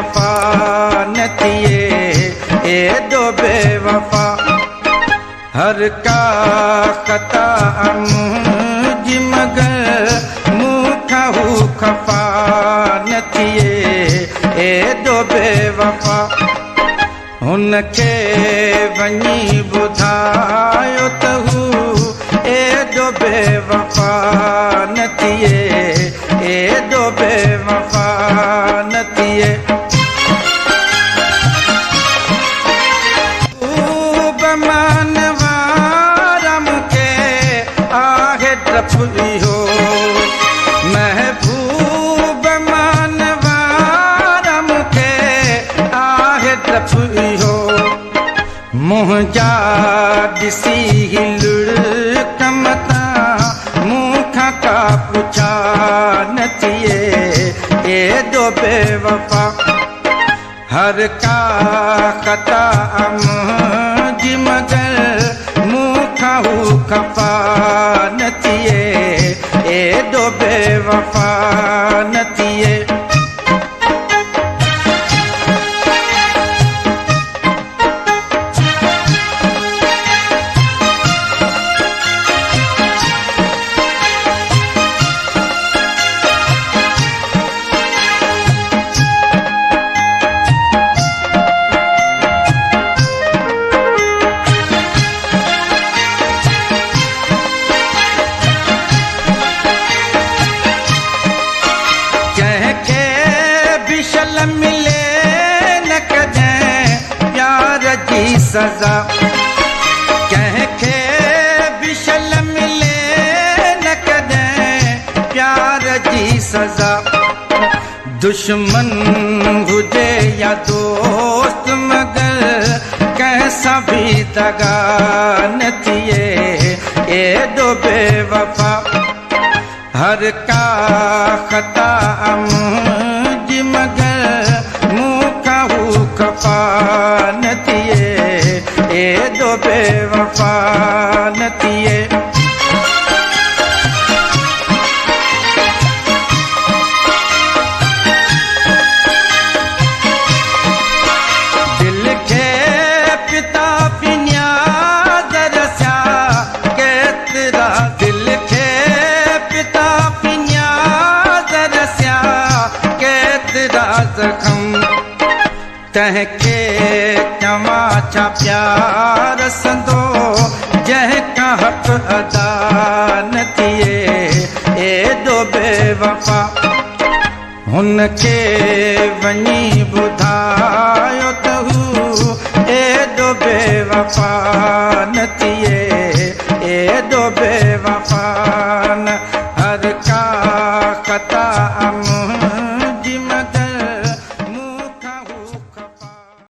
बेवफा न थिए एॾो बेवफा हर का ख़ता मुंहिंजी मगर मूंखां हू ख़फ़ा न थिए एॾो बेवफा हुनखे वञी ॿुधायो त हू एॾो बेवफा न थिए एॾो बेवफा न थिए मान वारा मूंखे आहे डपु इहो महबूब मान वारा मूंखे आहे डपु इहो मुंहिंजा ॾिसी लुड़ कम तां मूंखां का पुछा न थिए एॾो बेवफा हर का ख़ता मुंहिंजी मगर मूंखां हू ख़फ़ा न थिए एॾो बेवफा न थिए मिले न कदें प्यार जी सज़ा कंहिंखे बि शल मिले न कदें प्यार जी सज़ा दुश्मन हुजे या दोस्त मगर कंहिंसां बि दगा न थिए एॾो बेवफा हर का ख़ता मुंहिंजी मगर मूंखां हू ख़फ़ा न थिए एॾो बेवफा न थिए दिल खे पिता पिन्या दरसिया केतिरा दिल खे पिता पिन्या दरसिया केतिरा ज़ख़्म तंहिंखे चवां छा प्यार संदो जंहिंखां हक़ अदा न थिए एॾो बेवफा हुनखे वञी ॿुधायो त हू एॾो बेवफा न थिए एॾो बेवफा न हर का ख़ता